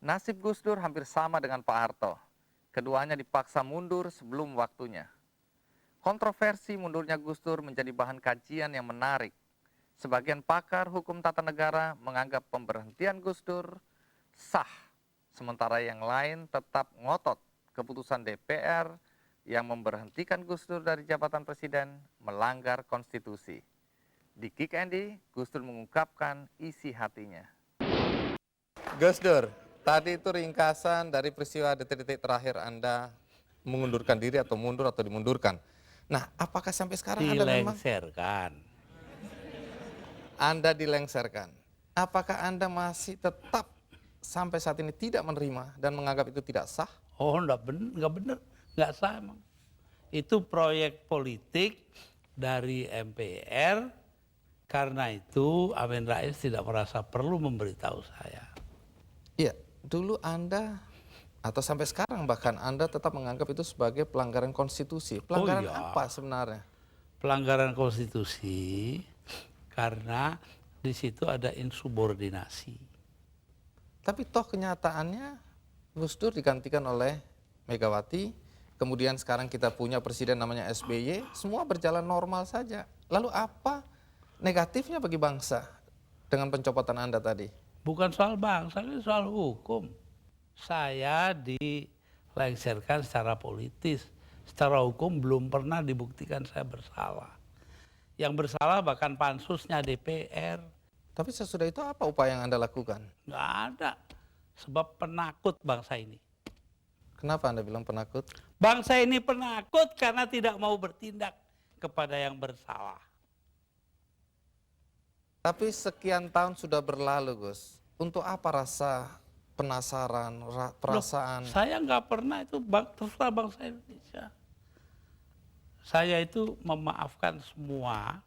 Nasib Gus Dur hampir sama dengan Pak Harto. Keduanya dipaksa mundur sebelum waktunya. Kontroversi mundurnya Gus Dur menjadi bahan kajian yang menarik. Sebagian pakar hukum tata negara menganggap pemberhentian Gus Dur sah, sementara yang lain tetap ngotot keputusan DPR yang memberhentikan Gus Dur dari jabatan presiden melanggar konstitusi. Di Kick Andy, Gus Dur mengungkapkan isi hatinya. Gus Dur, tadi itu ringkasan dari peristiwa detik-detik terakhir Anda mengundurkan diri atau mundur atau dimundurkan. Nah, apakah sampai sekarang Anda dilengsarkan? Apakah Anda masih tetap sampai saat ini tidak menerima dan menganggap itu tidak sah? Oh, enggak benar, enggak sah emang. Itu proyek politik dari MPR, karena itu Amin Rais tidak merasa perlu memberitahu saya. Iya, dulu Anda atau sampai sekarang bahkan Anda tetap menganggap itu sebagai pelanggaran konstitusi. Pelanggaran apa sebenarnya? Pelanggaran konstitusi karena di situ ada insubordinasi. Tapi toh kenyataannya Gus Dur digantikan oleh Megawati, kemudian sekarang kita punya presiden namanya SBY, semua berjalan normal saja. Lalu apa negatifnya bagi bangsa dengan pencopotan Anda tadi? Bukan soal bangsa, ini soal hukum. Saya dilengsarkan secara politis. Secara hukum belum pernah dibuktikan saya bersalah. Yang bersalah bahkan pansusnya DPR. Tapi sesudah itu apa upaya yang Anda lakukan? Nggak ada. Sebab penakut bangsa ini. Kenapa Anda bilang penakut? Bangsa ini penakut karena tidak mau bertindak kepada yang bersalah. Tapi sekian tahun sudah berlalu, Gus. Untuk apa rasa penasaran, perasaan? Loh, saya nggak pernah itu terserah bangsa Indonesia. Saya itu memaafkan semua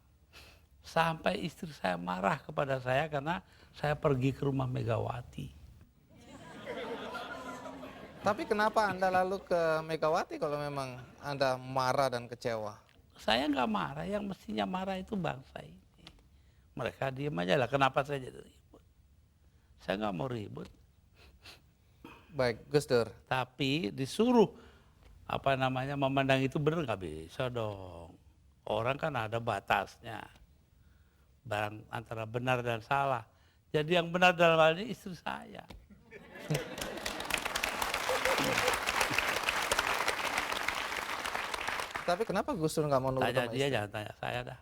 sampai istri saya marah kepada saya karena saya pergi ke rumah Megawati. Tapi kenapa Anda lalu ke Megawati kalau memang Anda marah dan kecewa? Saya nggak marah, yang mestinya marah itu bangsa ini. Mereka diam aja lah, kenapa saya jadi ribut? Saya nggak mau ribut. Baik, Gus Dur. Tapi disuruh memandang itu benar nggak bisa dong. Orang kan ada batasnya. Barang antara benar dan salah. Jadi yang benar dalam hal ini istri saya. Tapi kenapa Gus Dur nggak mau nurut sama Tanya dia, istri? jangan tanya saya dah.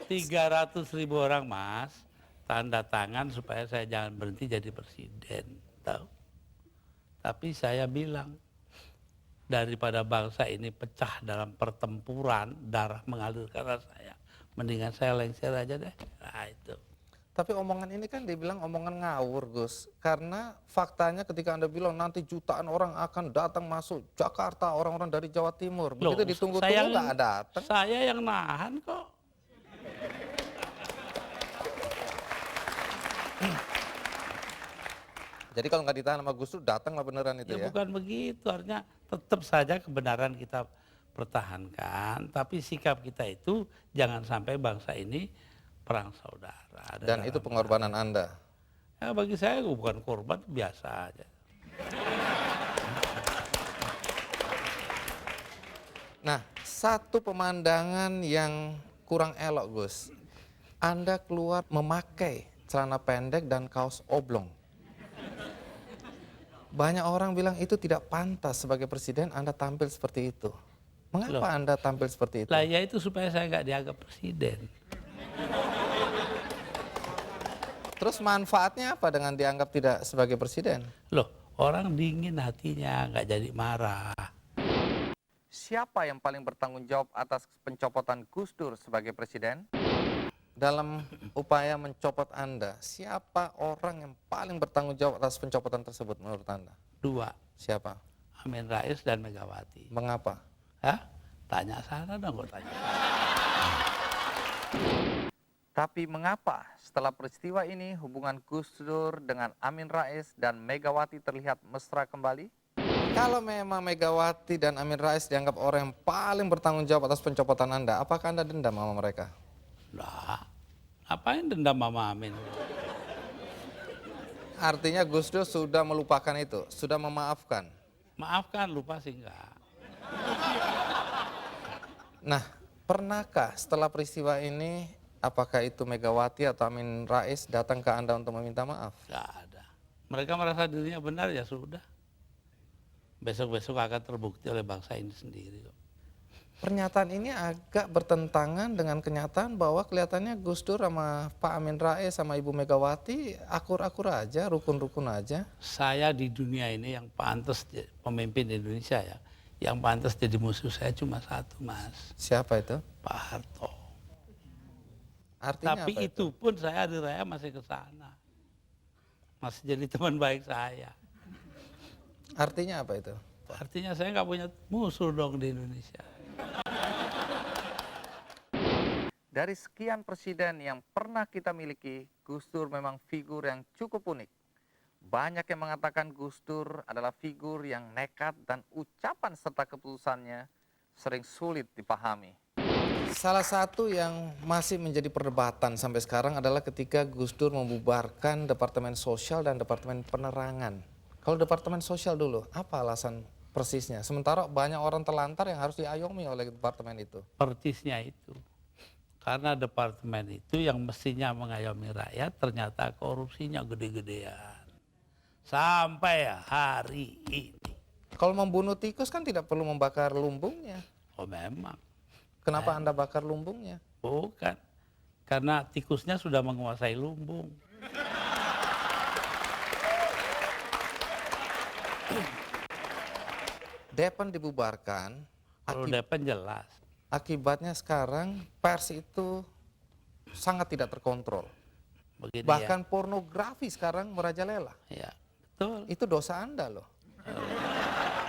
300.000 orang, Mas, tanda tangan supaya saya jangan berhenti jadi presiden. Tahu? Tapi saya bilang, daripada bangsa ini pecah dalam pertempuran, darah mengalir karena saya, mendingan saya lengser aja deh. Nah itu. Tapi omongan ini kan dibilang omongan ngawur, Gus. Karena faktanya ketika Anda bilang nanti jutaan orang akan datang masuk Jakarta, orang-orang dari Jawa Timur. Begitu ditunggu-tunggu nggak datang. Saya yang nahan kok. Jadi kalau nggak ditahan sama Gus Dur, datanglah beneran itu ya? Bukan begitu, artinya tetap saja kebenaran kita pertahankan, tapi sikap kita itu jangan sampai bangsa ini perang saudara. Dan itu pengorbanan Anda? Ya, bagi saya bukan korban, biasa aja. Nah, satu pemandangan yang kurang elok, Gus. Anda keluar memakai celana pendek dan kaos oblong. Banyak orang bilang itu tidak pantas sebagai presiden Anda tampil seperti itu. Mengapa Anda tampil seperti itu? Lah ya itu supaya saya nggak dianggap presiden. Terus manfaatnya apa dengan dianggap tidak sebagai presiden? Loh, orang dingin hatinya, nggak jadi marah. Siapa yang paling bertanggung jawab atas pencopotan Gus Dur sebagai presiden? Dalam upaya mencopot Anda, siapa orang yang paling bertanggung jawab atas pencopotan tersebut menurut Anda? 2. Siapa? Amin Rais dan Megawati. Mengapa? Hah? Tanya sana dong, gue tanya. Tapi mengapa setelah peristiwa ini hubungan Gus Dur dengan Amin Rais dan Megawati terlihat mesra kembali? Kalau memang Megawati dan Amin Rais dianggap orang yang paling bertanggung jawab atas pencopotan Anda, apakah Anda dendam sama mereka? Lah, ngapain dendam sama Amin? Artinya Gus Dur sudah melupakan itu, sudah memaafkan. Maafkan, lupa sih enggak. Nah, pernahkah setelah peristiwa ini, apakah itu Megawati atau Amin Rais datang ke Anda untuk meminta maaf? Enggak ada. Mereka merasa dirinya benar, ya sudah. Besok-besok akan terbukti oleh bangsa ini sendiri kok. Pernyataan ini agak bertentangan dengan kenyataan bahwa kelihatannya Gus Dur sama Pak Amin Rais sama Ibu Megawati akur-akur aja, rukun-rukun aja. Saya di dunia ini yang pantas pemimpin Indonesia ya, yang pantas jadi musuh saya cuma satu, Mas. Siapa itu? Pak Harto. Artinya Tapi apa itu pun saya hari raya masih ke sana. Masih jadi teman baik saya. Artinya apa itu? Artinya saya nggak punya musuh dong di Indonesia. Dari sekian presiden yang pernah kita miliki, Gus Dur memang figur yang cukup unik. Banyak yang mengatakan Gus Dur adalah figur yang nekat dan ucapan serta keputusannya sering sulit dipahami. Salah satu yang masih menjadi perdebatan sampai sekarang adalah ketika Gus Dur membubarkan Departemen Sosial dan Departemen Penerangan. Kalau Departemen Sosial dulu, apa alasan persisnya? Sementara banyak orang terlantar yang harus diayomi oleh departemen itu. Persisnya itu. Karena departemen itu yang mestinya mengayomi rakyat ternyata korupsinya gede-gedean. Sampai hari ini. Kalau membunuh tikus kan tidak perlu membakar lumbungnya. Oh memang. Kenapa Anda bakar lumbungnya? Bukan. Karena tikusnya sudah menguasai lumbung. Depan dibubarkan, Kalau Depen jelas. akibatnya sekarang pers itu sangat tidak terkontrol. Begini Bahkan pornografi sekarang merajalela. ya. Betul. Itu dosa Anda loh.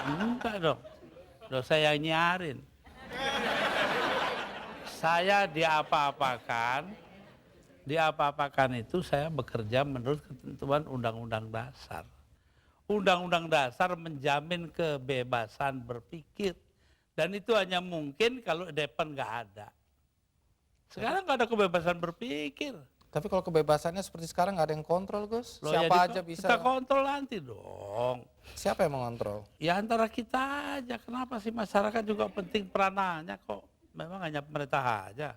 Enggak dong. Dosa yang nyarin. Saya diapa-apakan itu saya bekerja menurut ketentuan Undang-Undang Dasar. Undang-Undang Dasar menjamin kebebasan berpikir. Dan itu hanya mungkin kalau Depen nggak ada. Sekarang nggak ada kebebasan berpikir. Tapi kalau kebebasannya seperti sekarang nggak ada yang kontrol, Gus. Loh, Siapa ya aja bisa. kita kontrol nanti dong. Siapa yang mengontrol? Ya antara kita aja. Kenapa sih masyarakat juga penting peranannya kok? Memang hanya pemerintah aja.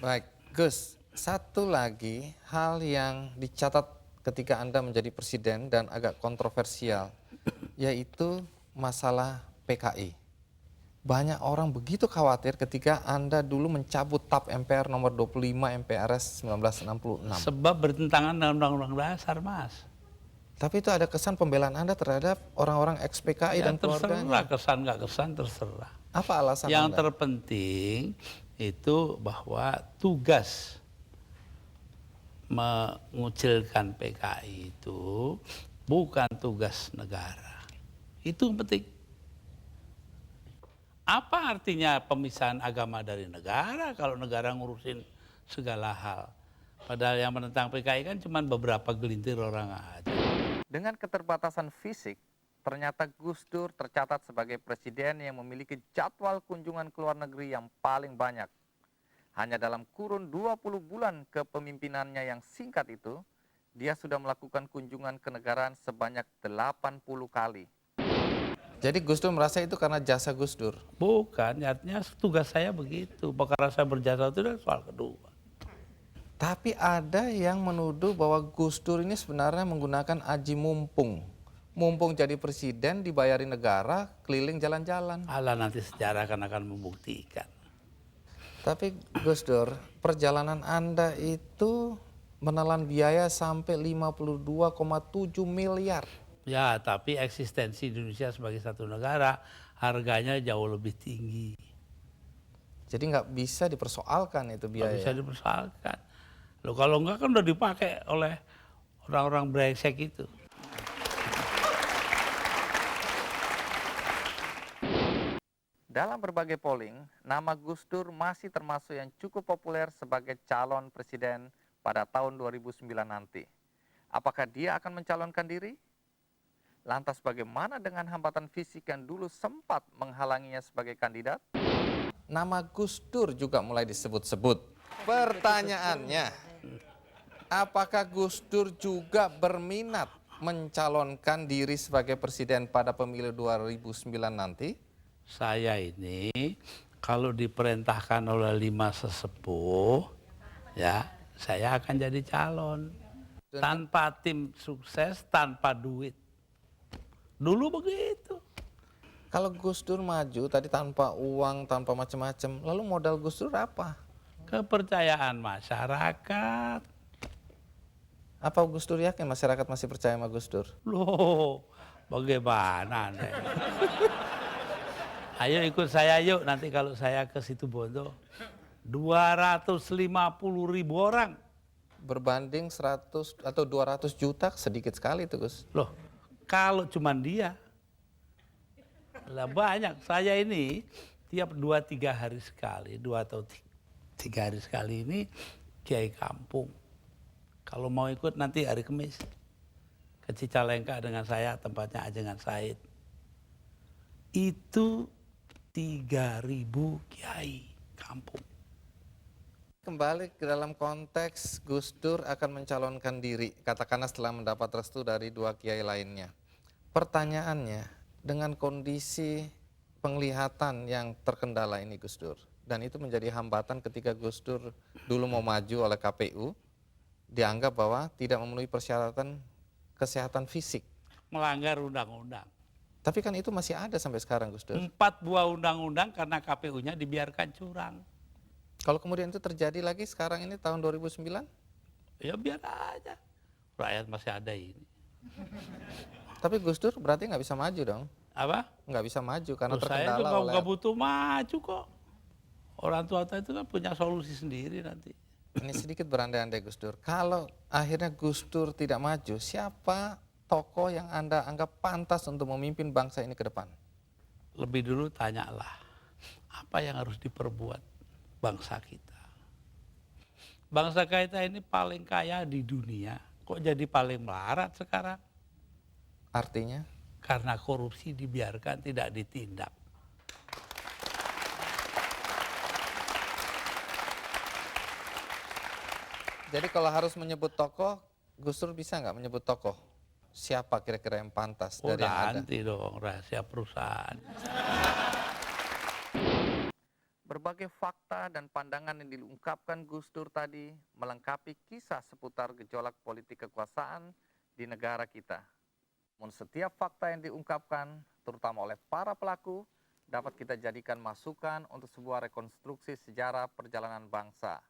Baik, Gus. Satu lagi hal yang dicatat ketika Anda menjadi presiden dan agak kontroversial, yaitu masalah PKI. Banyak orang begitu khawatir ketika Anda dulu mencabut TAP MPR nomor 25 MPRS 1966. Sebab bertentangan dengan Undang-Undang Dasar, Mas. Tapi itu ada kesan pembelaan Anda terhadap orang-orang ex-PKI Ya dan terserah, keluarganya. kesan nggak kesan terserah. Apa alasan Yang Anda? terpenting itu bahwa tugas mengucilkan PKI itu bukan tugas negara. Itu yang penting. Apa artinya pemisahan agama dari negara kalau negara ngurusin segala hal? Padahal yang menentang PKI kan cuma beberapa gelintir orang aja. Dengan keterbatasan fisik, ternyata Gus Dur tercatat sebagai presiden yang memiliki jadwal kunjungan ke luar negeri yang paling banyak. Hanya dalam kurun 20 bulan kepemimpinannya yang singkat itu, dia sudah melakukan kunjungan kenegaraan sebanyak 80 kali. Jadi Gus Dur merasa itu karena jasa Gus Dur? Bukan, artinya tugas saya begitu. Perkara saya berjasa itu adalah soal kedua. Tapi ada yang menuduh bahwa Gus Dur ini sebenarnya menggunakan aji mumpung. Mumpung jadi presiden, dibayari negara, keliling jalan-jalan. Allah nanti sejarah akan membuktikan. Tapi Gus Dur, perjalanan Anda itu menelan biaya sampai 52,7 miliar. Ya, tapi eksistensi Indonesia sebagai satu negara harganya jauh lebih tinggi. Jadi nggak bisa dipersoalkan itu biaya. Nggak bisa dipersoalkan. Loh kalau enggak kan udah dipakai oleh orang-orang brengsek itu. Dalam berbagai polling, nama Gus Dur masih termasuk yang cukup populer sebagai calon presiden pada tahun 2009 nanti. Apakah dia akan mencalonkan diri? Lantas bagaimana dengan hambatan fisik yang dulu sempat menghalanginya sebagai kandidat? Nama Gus Dur juga mulai disebut-sebut. Pertanyaannya, apakah Gus Dur juga berminat mencalonkan diri sebagai presiden pada pemilu 2009 nanti? Saya ini kalau diperintahkan oleh 5 sesepuh, ya saya akan jadi calon. Tanpa tim sukses, tanpa duit. Dulu begitu. Kalau Gus Dur maju tadi tanpa uang, tanpa macam-macam, lalu modal Gus Dur apa? Kepercayaan masyarakat. Apa Gus Dur yakin masyarakat masih percaya sama Gus Dur? Loh, bagaimana nih? Ayo ikut saya yuk, nanti kalau saya ke situ Bondo. 250.000 orang. Berbanding 100 atau 200 juta sedikit sekali itu Gus. Loh, kalau cuman dia, lah banyak. Saya ini tiap 2-3 hari sekali, 2 atau 3 hari sekali ini kiai kampung. Kalau mau ikut nanti hari Kamis ke Cicalengka dengan saya, tempatnya Ajengan Said. Itu 3.000 kiai kampung. Kembali ke dalam konteks Gus Dur akan mencalonkan diri, katakanlah setelah mendapat restu dari 2 kiai lainnya. Pertanyaannya, dengan kondisi penglihatan yang terkendala ini Gus Dur, dan itu menjadi hambatan ketika Gus Dur dulu mau maju oleh KPU, dianggap bahwa tidak memenuhi persyaratan kesehatan fisik. Melanggar undang-undang. Tapi kan itu masih ada sampai sekarang Gus Dur. 4 buah undang-undang karena KPU-nya dibiarkan curang. Kalau kemudian itu terjadi lagi sekarang ini tahun 2009? Ya biar aja. Rakyat masih ada ini. Tapi Gus Dur berarti nggak bisa maju dong? Apa? Nggak bisa maju karena Loh, saya terkendala itu oleh... nggak butuh maju kok. Orang tua itu kan punya solusi sendiri nanti. Ini sedikit berandai-andai Gus Dur. Kalau akhirnya Gus Dur tidak maju, siapa tokoh yang Anda anggap pantas untuk memimpin bangsa ini ke depan? Lebih dulu tanyalah, apa yang harus diperbuat bangsa kita. Bangsa kita ini paling kaya di dunia, kok jadi paling melarat sekarang? Artinya? Karena korupsi dibiarkan, tidak ditindak. Jadi kalau harus menyebut tokoh, Gus Dur bisa nggak menyebut tokoh? Siapa kira-kira yang pantas Oh dari yang ada? nanti dong, rahasia perusahaan. Berbagai fakta dan pandangan yang diungkapkan Gus Dur tadi melengkapi kisah seputar gejolak politik kekuasaan di negara kita. Namun setiap fakta yang diungkapkan, terutama oleh para pelaku, dapat kita jadikan masukan untuk sebuah rekonstruksi sejarah perjalanan bangsa,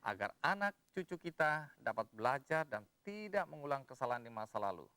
agar anak cucu kita dapat belajar dan tidak mengulang kesalahan di masa lalu.